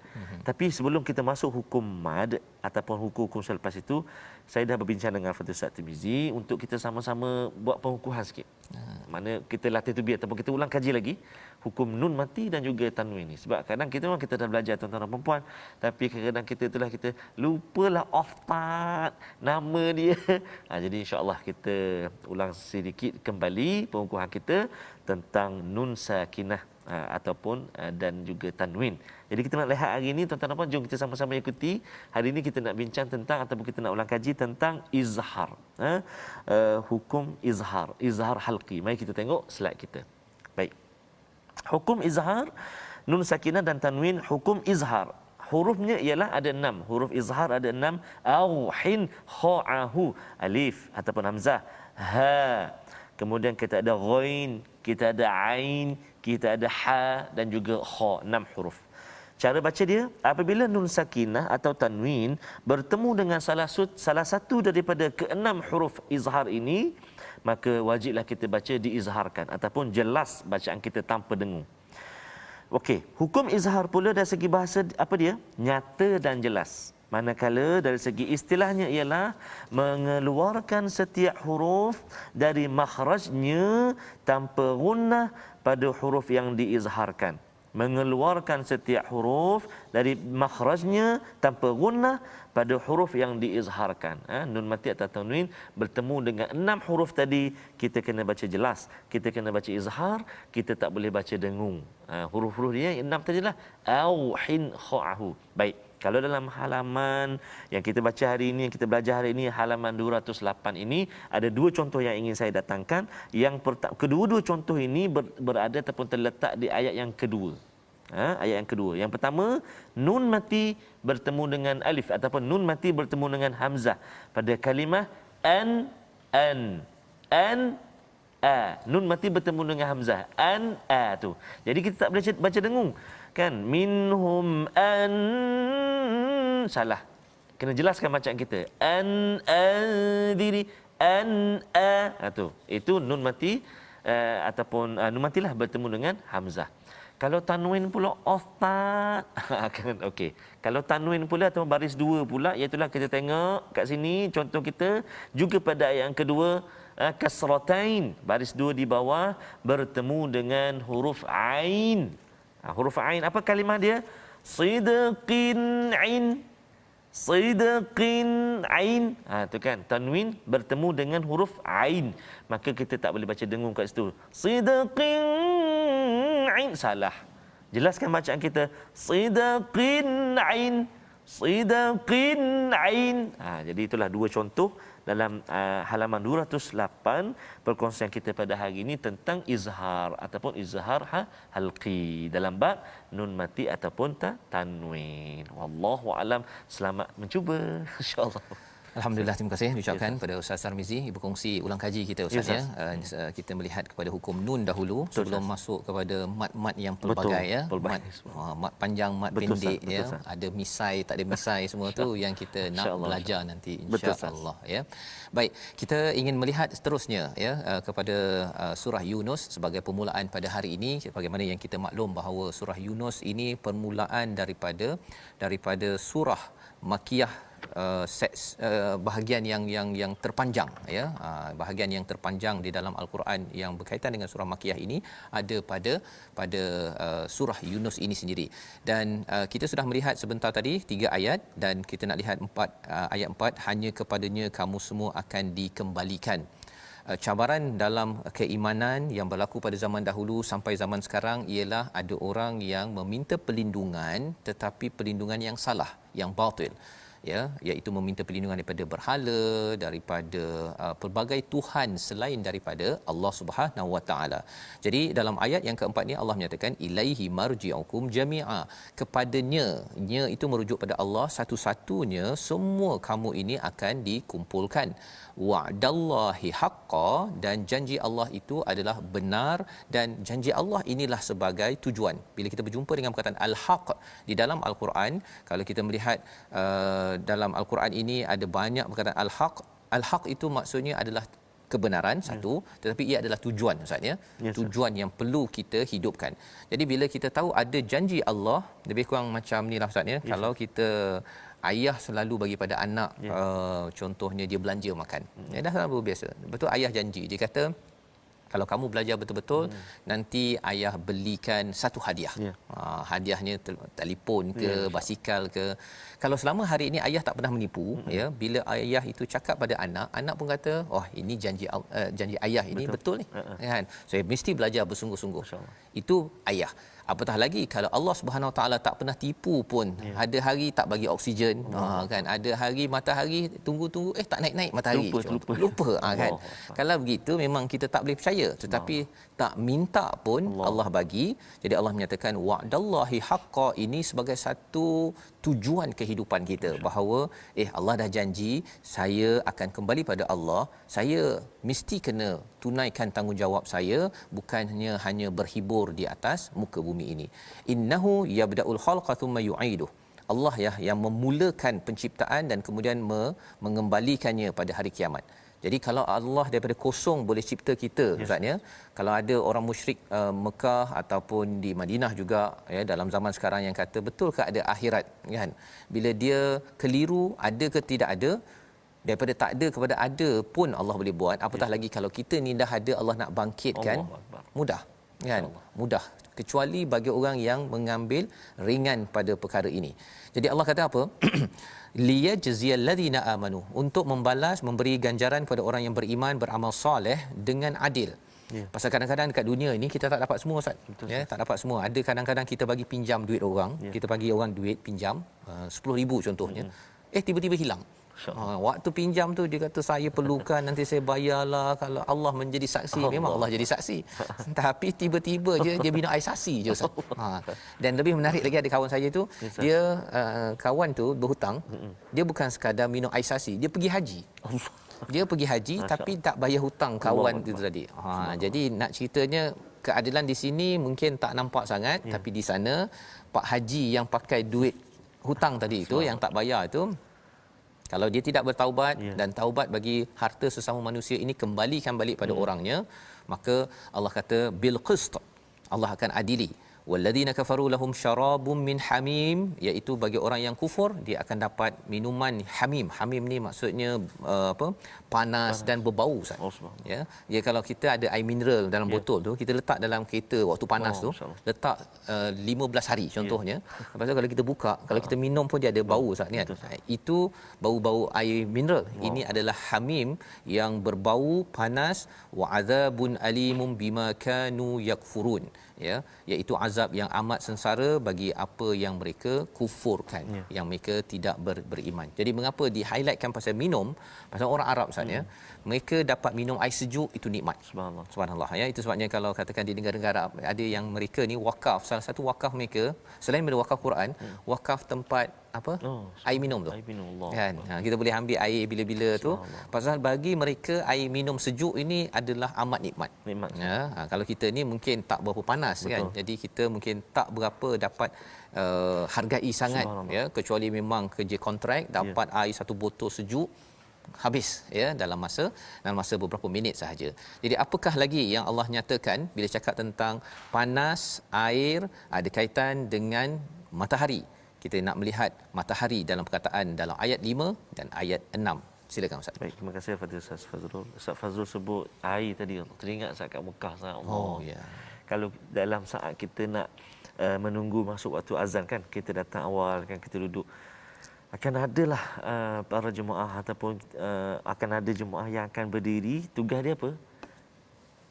S2: Tapi sebelum kita masuk hukum mad ataupun hukum-hukum selepas itu, saya dah berbincang dengan Fadhil Ustaz Tirmizi untuk kita sama-sama buat pengukuhan sikit. Mana kita latih tu biar ataupun kita ulang kaji lagi hukum nun mati dan juga tanwin ni. Sebab kadang kita memang kita dah belajar tuan-tuan dan perempuan, tapi kadang-kadang kita lupalah oftat nama dia. Jadi insya-Allah kita ulang sedikit kembali pengukuhan kita tentang nun sakinah ataupun dan juga tanwin. Jadi kita nak lihat hari ini tuan-tuan dan puan, jom kita sama-sama ikuti. Hari ini kita nak bincang tentang ataupun kita nak ulang kaji tentang izhar. Hukum izhar halqi. Mari kita tengok slide kita. Baik. Hukum izhar nun sakinah dan tanwin. Hukum izhar hurufnya ialah ada 6. Huruf izhar ada 6. Auhin kha'ahu, alif ataupun hamzah, ha. Kemudian kita ada ghain, kita ada ain, kita ada ha dan juga kha, 6 huruf. Cara baca dia, apabila nun sakinah atau tanwin bertemu dengan salah satu daripada ke-6 huruf izhar ini, maka wajiblah kita baca diizharkan ataupun jelas bacaan kita tanpa dengung. Okey, hukum izhar pula dari segi bahasa apa dia? Nyata dan jelas. Manakala dari segi istilahnya ialah mengeluarkan setiap huruf dari makhrajnya tanpa gunnah pada huruf yang diizharkan. Mengeluarkan setiap huruf dari makhrajnya tanpa gunnah pada huruf yang diizharkan. Nun mati atau tanwin bertemu dengan 6 huruf tadi, kita kena baca jelas, kita kena baca izhar, kita tak boleh baca dengung. Huruf-huruf dia 6 tadilah auhin kha'ahu. Baik, kalau dalam halaman yang kita baca hari ini, yang kita belajar hari ini, halaman 208 ini, ada 2 contoh yang ingin saya datangkan. Yang kedua-dua contoh ini berada ataupun terletak di ayat yang kedua. Ayat yang kedua. Yang pertama, nun mati bertemu dengan alif ataupun nun mati bertemu dengan hamzah pada kalimah an. Nun mati bertemu dengan hamzah tu. Jadi kita tak boleh baca dengung. Kan? Minhum an, salah. Kena jelaskan bacaan kita. Diri tu. Itu nun mati ataupun nun matilah bertemu dengan hamzah. Kalau tanwin pula oftat. Okey. Kalau tanwin pula atau baris 2 pula, iaitu kita tengok kat sini contoh kita juga pada ayat yang kedua, kasratain, baris 2 di bawah bertemu dengan huruf ain. Huruf ain, apa kalimah dia? Sidqin ain. Sidqin ain. Tu kan, tanwin bertemu dengan huruf ain. Maka kita tak boleh baca dengung kat situ. Sidqin ain, salah. Jelaskan bacaan kita. Sidqin ain. Sidqin ain. Jadi itulah 2 contoh dalam halaman 208 perkongsian kita pada hari ini tentang izhar ataupun izhar halqi dalam bab nun mati ataupun tanwin. Wallahu alam. Selamat mencuba, insya-Allah.
S3: Alhamdulillah, terima kasih diucapkan pada Ustaz Tarmizi, ibu kongsi ulang kaji kita Ustaz, ya. Kita melihat kepada hukum nun dahulu sebelum masuk kepada mat-mat yang pelbagai, ya. Mat panjang, mat pendek, ya. Ada misai, tak ada misai, semua tu yang kita nak belajar nanti insya-Allah, ya. Baik, kita ingin melihat seterusnya, ya, kepada surah Yunus sebagai permulaan pada hari ini. Bagaimana yang kita maklum bahawa surah Yunus ini permulaan daripada surah Makiyah, bahagian yang terpanjang, ya. Bahagian yang terpanjang di dalam Al-Quran yang berkaitan dengan surah Makiyah ini ada pada surah Yunus ini sendiri. Dan kita sudah melihat sebentar tadi 3 ayat, dan kita nak lihat ayat 4, hanya kepadanya kamu semua akan dikembalikan. Cabaran dalam keimanan yang berlaku pada zaman dahulu sampai zaman sekarang ialah ada orang yang meminta perlindungan tetapi perlindungan yang salah, yang batil, ya, iaitu meminta perlindungan daripada berhala, daripada pelbagai tuhan selain daripada Allah Subhanahu Wa Taala. Jadi dalam ayat yang keempat ni Allah menyatakan ilaihi marji'ukum jami'a, kepadanya, nya itu merujuk pada Allah, satu-satunya semua kamu ini akan dikumpulkan. Wa'dallahi haqqa, dan janji Allah itu adalah benar, dan janji Allah inilah sebagai tujuan. Bila kita berjumpa dengan perkataan al-haq di dalam Al-Quran, kalau kita melihat dalam Al-Quran ini ada banyak perkataan al-haq. Al-haq itu maksudnya adalah kebenaran, satu, tetapi ia adalah tujuan, Ustaz, ya. Tujuan yang perlu kita hidupkan. Jadi bila kita tahu ada janji Allah, lebih kurang macam ni lah, Ustaz, ya. Kalau kita ayah selalu bagi pada anak, contohnya dia belanja makan, dah selalu biasa, betul, ayah janji, dia kata Kalau kamu belajar betul-betul, nanti ayah belikan satu hadiah.
S2: Ya.
S3: Hadiahnya telefon ke, basikal ke. Kalau selama hari ini ayah tak pernah menipu, ya, bila ayah itu cakap pada anak, anak pun kata, "Oh, ini janji ayah ini betul ni." Kan? Saya mesti belajar bersungguh-sungguh. Itu ayah. Apatah lagi kalau Allah Subhanahu Wa Taala tak pernah tipu pun. Ada hari tak bagi oksigen, kan. Ada hari matahari tunggu-tunggu tak naik-naik matahari. Lupa kan. Kalau begitu memang kita tak boleh percaya. Tetapi tak minta pun Allah bagi. Jadi Allah menyatakan wa'dallahi haqqa, ini sebagai satu tujuan kehidupan kita, bahawa Allah dah janji saya akan kembali pada Allah, saya mesti kena tunaikan tanggungjawab saya, bukannya hanya berhibur di atas muka bumi ini. Innahu yabda'ul khalqa thumma yu'iduh. Allah yang memulakan penciptaan dan kemudian mengembalikannya pada hari kiamat. Jadi kalau Allah daripada kosong boleh cipta kita, Ustaz, ya. Kalau ada orang musyrik Mekah ataupun di Madinah juga, ya, dalam zaman sekarang yang kata betul ke ada akhirat, kan? Bila dia keliru, ada ke tidak ada, daripada tak ada kepada ada pun Allah boleh buat. Apatah lagi kalau kita ni dah ada, Allah nak bangkitkan, mudah, kan? Mudah, kecuali bagi orang yang mengambil ringan pada perkara ini. Jadi Allah kata apa? Liyajziyal ladzina amanu, untuk membalas, memberi ganjaran kepada orang yang beriman, beramal soleh dengan adil. Pasal kadang-kadang dekat dunia ini kita tak dapat semua, Ustaz. Ya, tak dapat semua. Ada kadang-kadang kita bagi pinjam duit orang, kita bagi orang duit pinjam 10,000 contohnya. Tiba-tiba hilang. Waktu pinjam tu dia kata saya perlukan, nanti saya bayarlah, kalau Allah menjadi saksi. Memang Allah jadi saksi. Tapi tiba-tiba je dia minum air sasi je, Ustaz. Dan lebih menarik lagi, ada kawan saya tu, dia kawan tu berhutang, dia bukan sekadar minum air sasi, dia pergi haji. Dia pergi haji tapi tak bayar hutang kawan itu tadi. Jadi nak ceritanya, keadilan di sini mungkin tak nampak sangat, tapi di sana pak haji yang pakai duit hutang tadi itu, yang tak bayar itu, kalau dia tidak bertaubat dan taubat bagi harta sesama manusia ini kembalikan balik pada orangnya, maka Allah kata bil qist, Allah akan adili. Walladzina kafaru lahum syarabun min hamim, iaitu bagi orang yang kufur dia akan dapat minuman hamim. Hamim ni maksudnya panas dan berbau, Ustaz. Ya, kalau kita ada air mineral dalam botol tu, kita letak dalam kereta waktu panas tu, letak 15 hari contohnya. Lepas tu kalau kita buka, kalau kita minum pun dia ada bau, Ustaz, ni kan. Itu bau-bau air mineral. Ini adalah hamim yang berbau panas. Wa adzabun alimum bima kanu yakfurun, ya, iaitu azab yang amat sengsara bagi apa yang mereka kufurkan, yang mereka tidak beriman. Jadi mengapa di-highlightkan pasal minum? Pasal orang Arab, Ustaz, ya, mereka dapat minum air sejuk itu nikmat. Subhanallah, ya. Itu sebabnya kalau katakan di negara-negara Arab, ada yang mereka ni wakaf, salah satu wakaf mereka selain daripada wakaf Quran, wakaf tempat air minum tu. Kan? Kita boleh ambil air bila-bila tu. Pasal bagi mereka air minum sejuk ini adalah amat nikmat. Kalau kita ni mungkin tak berapa panas, kan. Jadi kita mungkin tak berapa dapat hargai sangat, ya, kecuali memang kerja kontrak, dapat air satu botol sejuk habis, ya, dalam masa beberapa minit sahaja. Jadi apakah lagi yang Allah nyatakan bila cakap tentang panas air ada kaitan dengan matahari? Kita nak melihat matahari dalam perkataan dalam ayat 5 dan ayat 6. Silakan, Ustaz.
S2: Baik, terima kasih kepada Ustaz Fazrul. Ustaz Fazrul sebut air tadi, teringat saat kat Mekah, Allah. Kalau dalam saat kita nak menunggu masuk waktu azan, kan, kita datang awal, kan, kita duduk, akan adalah para jemaah ataupun akan ada jemaah yang akan berdiri, tugas dia apa?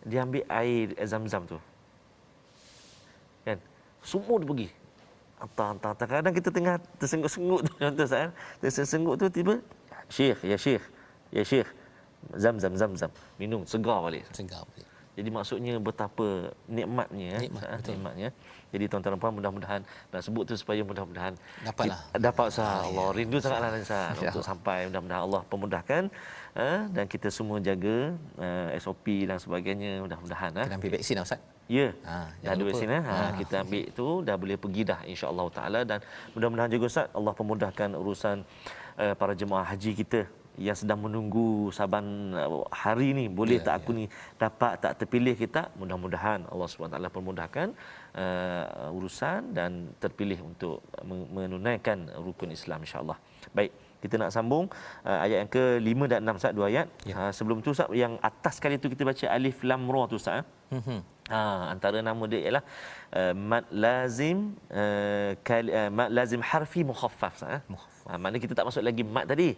S2: Dia ambil air Zam-Zam tu, kan, semua dia pergi hantar. Kadang kita tengah tersengut-sengut tu, contoh Ustaz, tersengut tu, tiba Syekh, ya Syekh, Zam-Zam, minum, segar balik. Jadi maksudnya betapa nikmatnya. Jadi tuan-tuan dan puan, mudah-mudahan nak sebut tu supaya mudah-mudahan dapat Allah. Rindu sangatlah untuk sampai, mudah-mudahan Allah pemudahkan, dan kita semua jaga SOP dan sebagainya, mudah-mudahan.
S3: Kena ambil vaksin, Ustaz.
S2: Ya, dah ada vaksin, kita ambil tu dah boleh pergi dah, insya-Allah taala. Dan mudah-mudahan juga, Ustaz, Allah pemudahkan urusan para jemaah haji kita yang sedang menunggu saban hari ni, boleh tak aku ni dapat tak terpilih kita, mudah-mudahan Allah SWT permudahkan urusan dan terpilih untuk menunaikan rukun Islam, insya-Allah. Baik, Kita nak sambung ayat yang ke-5 dan 6 Ustaz, 2 ayat. Sebelum tu Ustaz, yang atas sekali tu kita baca alif lam ra tu Ustaz. Antara nama dia ialah mad lazim mad lazim harfi mukhaffaf Ustaz. Maknanya kita tak masuk lagi mat tadi.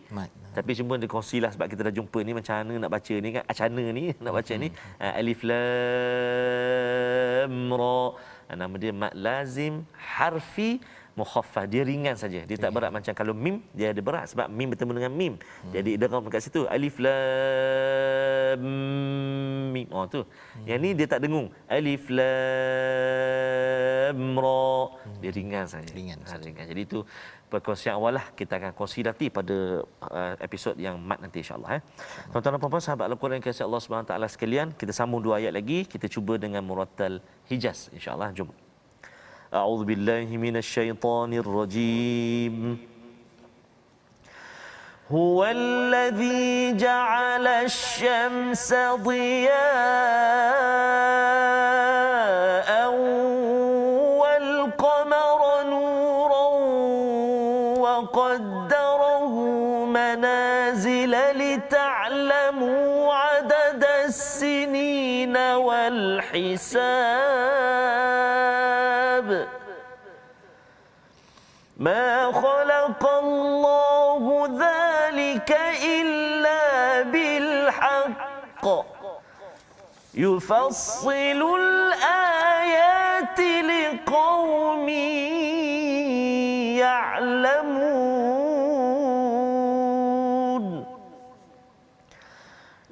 S2: Tapi cuma dia kongsilah sebab kita dah jumpa ni macam mana nak baca ni kan. Acana ni nak baca ni alif lam ra. Nama dia mad lazim harfi mukhaffaf, dia ringan saja, dia tak berat macam kalau mim dia ada berat sebab mim bertemu dengan mim, jadi idgham dekat situ alif lam mim. Tu yang ni dia tak dengung alif lam ra, dia ringan saja, ringan. Jadi itu perkongsian awal lah, kita akan kongsi nanti pada episod yang mat nanti insya-Allah. Tuan-tuan dan puan-puan sahabat Al-Quran yang kasih Allah Subhanahu taala sekalian, kita sambung 2 ayat lagi, kita cuba dengan murattal Hijaz insya-Allah. Jom. أعوذ بالله من الشيطان الرجيم هو الذي جعل الشمس ضياء والقمر نورا وقدره منازل لتعلموا عدد السنين والحساب ما خلق الله ذلك إلا بالحق يفصل الآيات لقوم يعلمون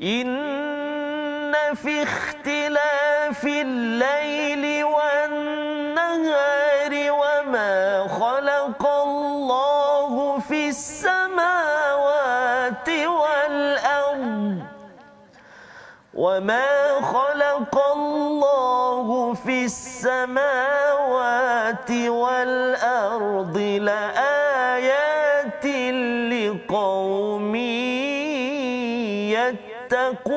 S2: إن في اختلاف الليل والنهار وما خلق الله في السماوات والأرض وما خلق الله في السماوات والأرض لآيات لقوم يتقون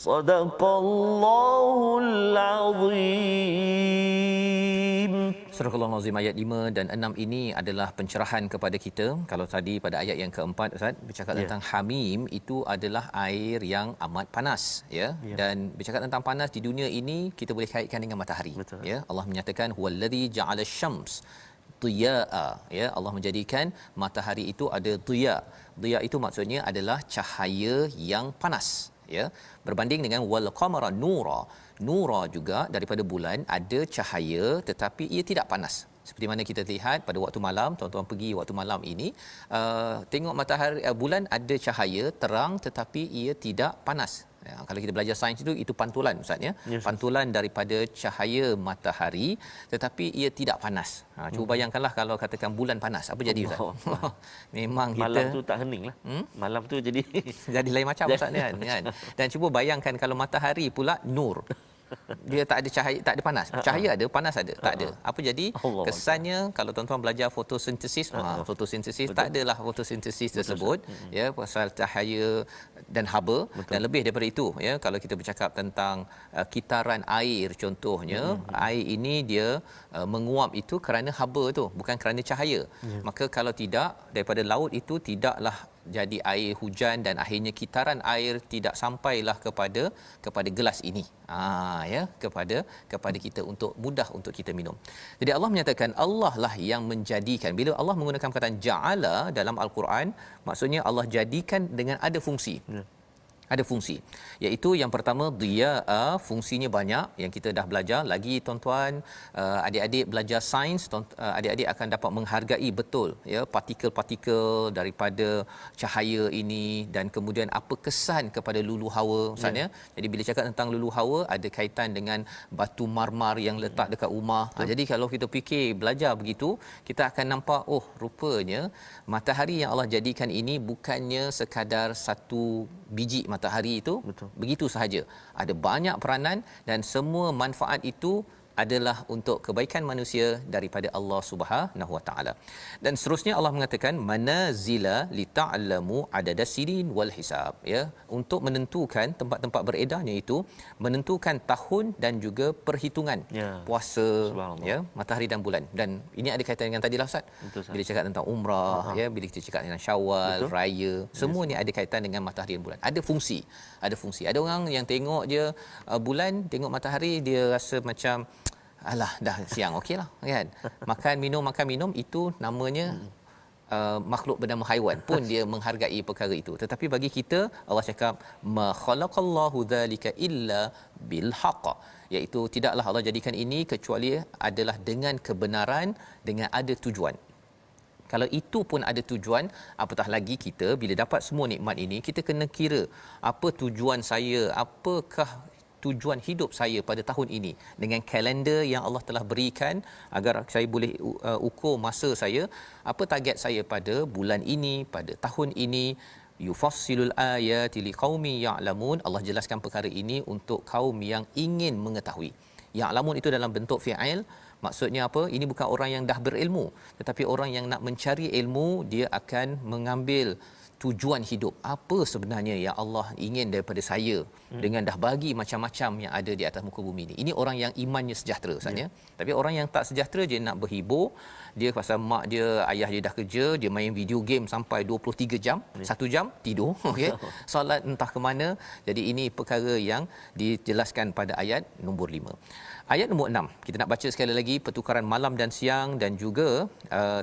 S2: صدق الله العظيم.
S3: Surah Al-Azim ayat 5 dan 6 ini adalah pencerahan kepada kita. Kalau tadi pada ayat yang keempat Ustaz bercakap tentang hamim, itu adalah air yang amat panas dan bercakap tentang panas di dunia ini kita boleh kaitkan dengan matahari. Betul. Allah menyatakan huwallazi ja'ala syams diya'a, Allah menjadikan matahari itu ada diya. Diya itu maksudnya adalah cahaya yang panas, berbanding dengan wal qamara nura. Nura juga daripada bulan ada cahaya tetapi ia tidak panas. Seperti mana kita lihat pada waktu malam, tuan-tuan pergi waktu malam ini, tengok matahari, bulan ada cahaya terang tetapi ia tidak panas. Kalau kita belajar sains itu pantulan Ustaz pantulan daripada cahaya matahari tetapi ia tidak panas. Cuba bayangkanlah kalau katakan bulan panas, apa jadi Ustaz? Memang kita
S2: malam tu tak hening lah. Malam tu jadi
S3: lain macam Ustaz kan. Dan cuba bayangkan kalau matahari pula nur, dia tak ada cahaya, tak ada panas. Cahaya ada, panas ada, tak ada. Apa jadi? Kesannya kalau tuan-tuan belajar fotosintesis, fotosintesis tak adalah fotosintesis tersebut pasal cahaya dan haba. Dan lebih daripada itu kalau kita bercakap tentang kitaran air contohnya, air ini dia menguap itu kerana haba tu, bukan kerana cahaya. Maka kalau tidak, daripada laut itu tidaklah jadi air hujan dan akhirnya kitaran air tidak sampailah kepada gelas ini. Kepada kita untuk mudah untuk kita minum. Jadi Allah menyatakan Allah lah yang menjadikan. Bila Allah menggunakan perkataan ja'ala dalam al-Quran, maksudnya Allah jadikan dengan ada fungsi. Ada fungsi, iaitu yang pertama diya'a, fungsinya banyak yang kita dah belajar. Lagi tuan-tuan, adik-adik belajar sains, adik-adik akan dapat menghargai betul partikel-partikel daripada cahaya ini dan kemudian apa kesan kepada lulu hawa Ustaz. Jadi bila cakap tentang lulu hawa ada kaitan dengan batu marmar yang letak dekat rumah. Jadi kalau kita fikir belajar begitu, kita akan nampak rupanya matahari yang Allah jadikan ini bukannya sekadar satu biji matahari itu begitu sahaja. Ada banyak peranan dan semua manfaat itu adalah untuk kebaikan manusia daripada Allah Subhanahu Wa Taala. Dan seterusnya Allah mengatakan manazila lita'lamu adadas sinin wal hisab, ya, untuk menentukan tempat-tempat beredarnya itu, menentukan tahun dan juga perhitungan puasa, ya, matahari dan bulan. Dan ini ada kaitan dengan tadi lah Ustaz. Bila cakap tentang umrah, ya, bila kita cakap dengan Syawal, raya, semua ni ada kaitan dengan matahari dan bulan. Ada fungsi. Ada orang yang tengok je bulan, tengok matahari, dia rasa macam alah dah siang okeylah, kan. Makan minum itu namanya makhluk bernama haiwan pun dia menghargai perkara itu. Tetapi bagi kita Allah cakap ma khalaqallahu dzalika illa bil haqq, iaitu tidaklah Allah jadikan ini kecuali adalah dengan kebenaran, dengan ada tujuan. Kalau itu pun ada tujuan, apatah lagi kita bila dapat semua nikmat ini, kita kena kira apa tujuan saya, apakah tujuan hidup saya pada tahun ini dengan kalender yang Allah telah berikan agar saya boleh ukur masa saya, apa target saya pada bulan ini, pada tahun ini. Yufassilul ayati liqaumi ya'lamun, Allah jelaskan perkara ini untuk kaum yang ingin mengetahui. Ya'lamun itu dalam bentuk fi'il, maksudnya apa? Ini bukan orang yang dah berilmu, tetapi orang yang nak mencari ilmu, dia akan mengambil tujuan hidup. Apa sebenarnya yang Allah ingin daripada saya dengan dah bagi macam-macam yang ada di atas muka bumi ini. Ini orang yang imannya sejahtera sebenarnya. Tapi orang yang tak sejahtera, dia nak berhibur, dia pasal mak dia, ayah dia dah kerja, dia main video game sampai 23 jam, 1 jam tidur, okey. Solat entah ke mana. Jadi ini perkara yang dijelaskan pada ayat nombor 5. Ayat nombor 6, kita nak baca sekali lagi pertukaran malam dan siang dan juga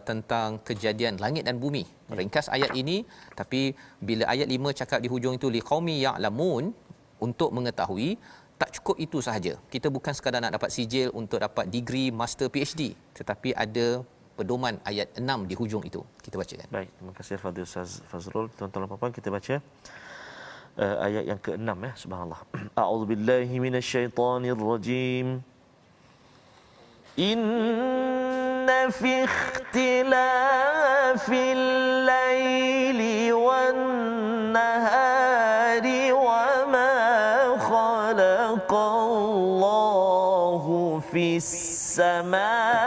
S3: tentang kejadian langit dan bumi. Ringkas ayat ini, tapi bila ayat 5 cakap di hujung itu liqaumi ya'lamun, untuk mengetahui, tak cukup itu sahaja. Kita bukan sekadar nak dapat sijil untuk dapat degree master PhD, tetapi ada pedoman ayat 6 di hujung itu. Kita bacakan.
S2: Baik, terima kasih Fadil Ustaz Fazrul. Tuan-tuan dan puan-puan, kita baca ayat yang ke-6, ya. Subhanallah. A'udzubillahi minasyaitonirrajim. Inna fi ikhtilafil laili wan nahari wa ma khalaqallahu fis samawati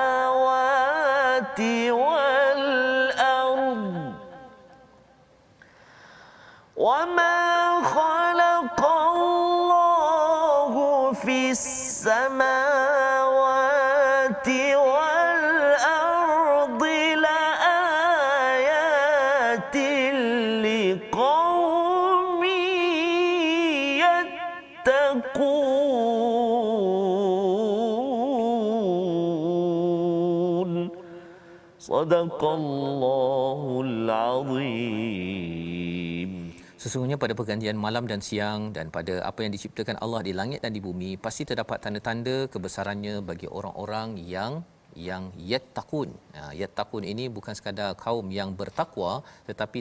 S2: wal ard wa ma khalaqallahu fis samawati wal ardi la ayatin liqaumin yattaqun. Sadaqallahul azim.
S3: Sesungguhnya pada pergantian malam dan siang dan pada apa yang diciptakan Allah di langit dan di bumi, pasti terdapat tanda-tanda kebesarannya bagi orang-orang yang yattaqun. Yattaqun ini bukan sekadar kaum yang bertakwa, tetapi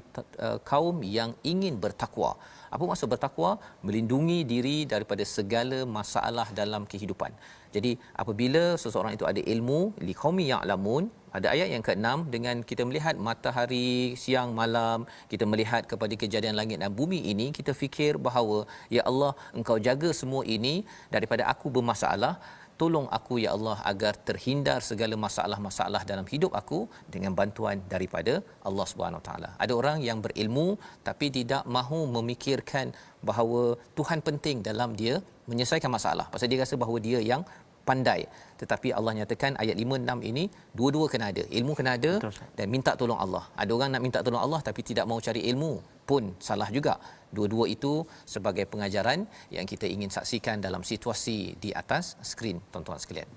S3: kaum yang ingin bertakwa. Apa maksud bertakwa? Melindungi diri daripada segala masalah dalam kehidupan. Jadi apabila seseorang itu ada ilmu, liqaumi ya'lamun, ada ayat yang ke-6, dengan kita melihat matahari siang malam, kita melihat kepada kejadian langit dan bumi ini, kita fikir bahawa ya Allah, Engkau jaga semua ini daripada aku bermasalah. Tolong aku ya Allah agar terhindar segala masalah-masalah dalam hidup aku dengan bantuan daripada Allah Subhanahu Wa Taala. Ada orang yang berilmu tapi tidak mahu memikirkan bahawa Tuhan penting dalam dia menyelesaikan masalah. Pasal dia rasa bahawa dia yang pandai. Tetapi Allah nyatakan ayat 5 6 ini dua-dua kena ada. Ilmu kena ada dan minta tolong Allah. Ada orang nak minta tolong Allah tapi tidak mahu cari ilmu, pun salah juga. Dua-dua itu sebagai pengajaran yang kita ingin saksikan dalam situasi di atas skrin tuan-tuan sekalian.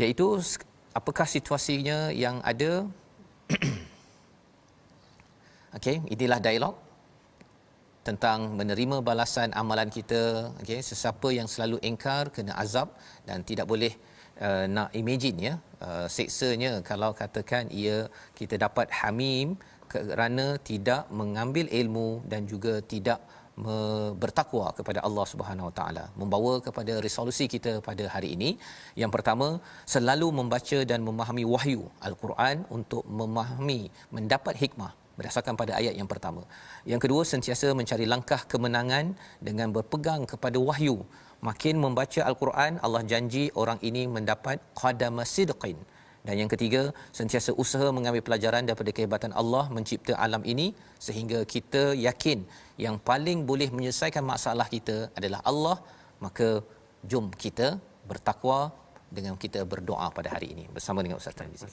S3: Iaitu apakah situasinya yang ada? Okey, inilah dialog tentang menerima balasan amalan kita. Okey, sesiapa yang selalu engkar kena azab dan tidak boleh nak imagine ya seksanya kalau katakan kita dapat hamim kerana tidak mengambil ilmu dan juga tidak bertakwa kepada Allah Subhanahu Wa Taala. Membawa kepada resolusi kita pada hari ini, yang pertama, selalu membaca dan memahami wahyu Al-Quran untuk memahami, mendapat hikmah berdasarkan pada ayat yang pertama. Yang kedua, sentiasa mencari langkah kemenangan dengan berpegang kepada wahyu, makin membaca al-Quran, Allah janji orang ini mendapat qadama sidqin. Dan yang ketiga, sentiasa usaha mengambil pelajaran daripada kehebatan Allah mencipta alam ini sehingga kita yakin yang paling boleh menyelesaikan masalah kita adalah Allah. Maka jom kita bertakwa dengan kita berdoa pada hari ini bersama dengan Ustaz Tarmizi.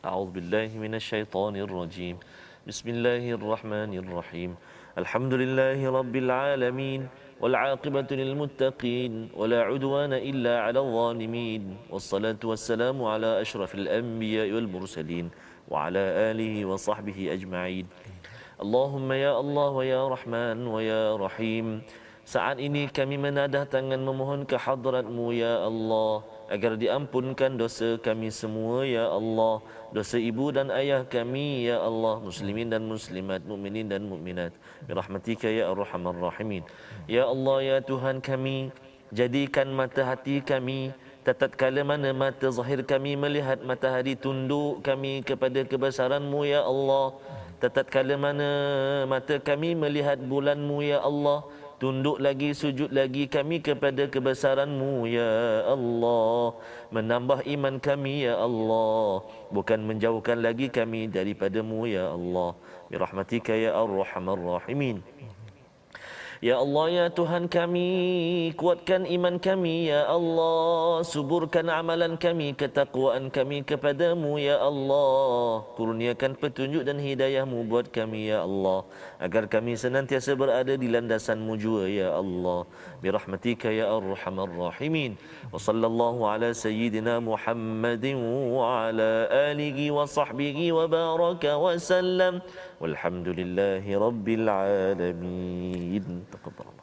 S2: A'udzubillahi minasyaitonirrajim. Bismillahirrahmanirrahim. Alhamdulillahi rabbil alamin. والعاقبة للمتقين ولا عدوان إلا على الظالمين والصلاة والسلام على أشرف الأنبياء والمرسلين وعلى آله وصحبه أجمعين. اللهم يا الله ويا رحمن ويا رحيم. Saat ini kami menadah tangan memohon ke hadratmu ya Allah agar diampunkan dosa kami semua ya Allah, dosa ibu dan ayah kami ya Allah, muslimin dan muslimat, mukminin dan mukminat, birahmatika ya arhamar rahimin. Ya Allah ya Tuhan kami, jadikan mata hati kami tatkala mana mata zahir kami melihat matahari, tunduk kami kepada kebesaran-Mu ya Allah. Tatkala mana mata kami melihat bulan-Mu ya Allah, tunduk lagi, sujud lagi kami kepada kebesaran-Mu ya Allah. Menambah iman kami ya Allah, bukan menjauhkan lagi kami daripada-Mu ya Allah, birahmatika ya arhamar rahimin. Ya Allah ya Tuhan kami, kuatkan iman kami ya Allah, suburkan amalan kami, ketakwaan kami kepadamu ya Allah. Kurniakan petunjuk dan hidayah-Mu buat kami ya Allah, agar kami senantiasa berada di landasan-Mu jua ya Allah, birahmatika ya arhamar rahimin. Wa sallallahu ala sayyidina Muhammadin wa ala alihi wa sahbihi wa baraka wa sallam. Walhamdulillahi rabbil alamin.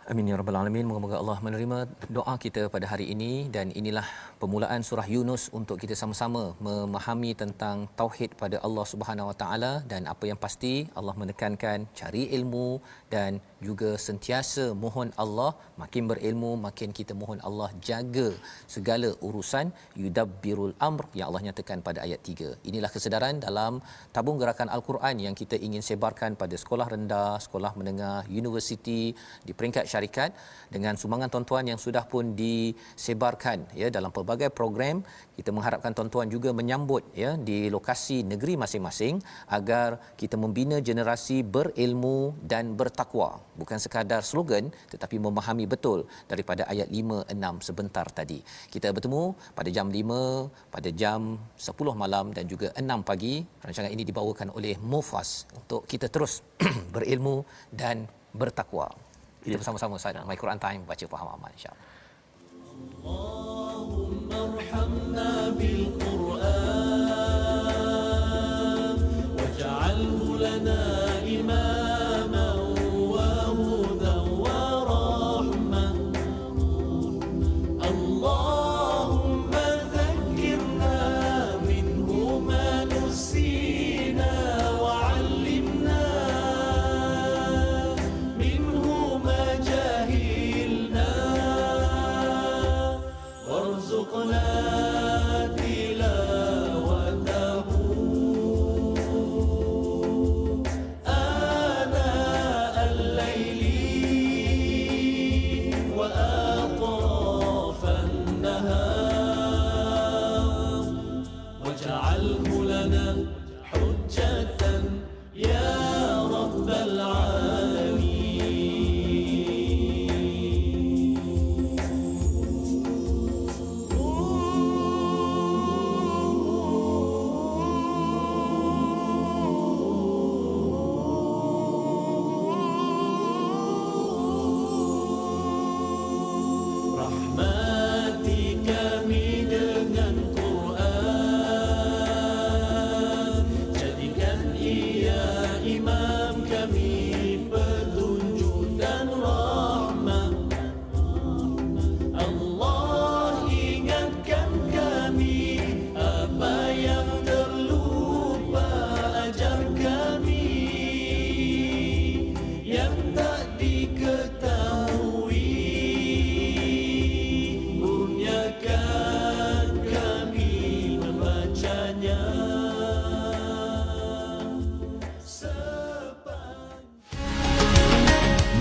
S3: Amin ya rabbal alamin. Moga-moga Allah menerima doa kita pada hari ini, dan inilah permulaan surah Yunus untuk kita sama-sama memahami tentang tauhid pada Allah Subhanahu Wa Taala. Dan apa yang pasti Allah menekankan cari ilmu dan juga sentiasa mohon Allah. Makin berilmu makin kita mohon Allah jaga segala urusan, yudabbirul amr yang Allah nyatakan pada ayat 3. Inilah kesedaran dalam tabung gerakan Al-Quran yang kita ingin sebarkan pada sekolah rendah, sekolah menengah, universiti, di peringkat syarikat, dengan sumbangan tuan-tuan yang sudah pun disebarkan ya dalam pelbagai program. Kita mengharapkan tuan-tuan juga menyambut ya di lokasi negeri masing-masing agar kita membina generasi berilmu dan bertakwa. Bukan sekadar slogan tetapi memahami betul daripada ayat 5, 6 sebentar tadi. Kita bertemu pada jam 5, pada jam 10 malam dan juga 6 pagi. Rancangan ini dibawakan oleh Mufas untuk kita terus berilmu dan bertakwa. Kita bersama-sama Ustaz My Quran Time, baca faham amal insya-Allah. Allahumma arhamna bil Quran waj'alhu lana imaman wa hudan wa rahmah. Allahumma dhakkirna minhu ma nusina wa 'allimna minhu ma jahilna warzuqna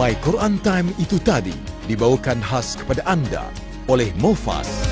S1: My Quran Time itu tadi dibawakan khas kepada anda oleh Mofas.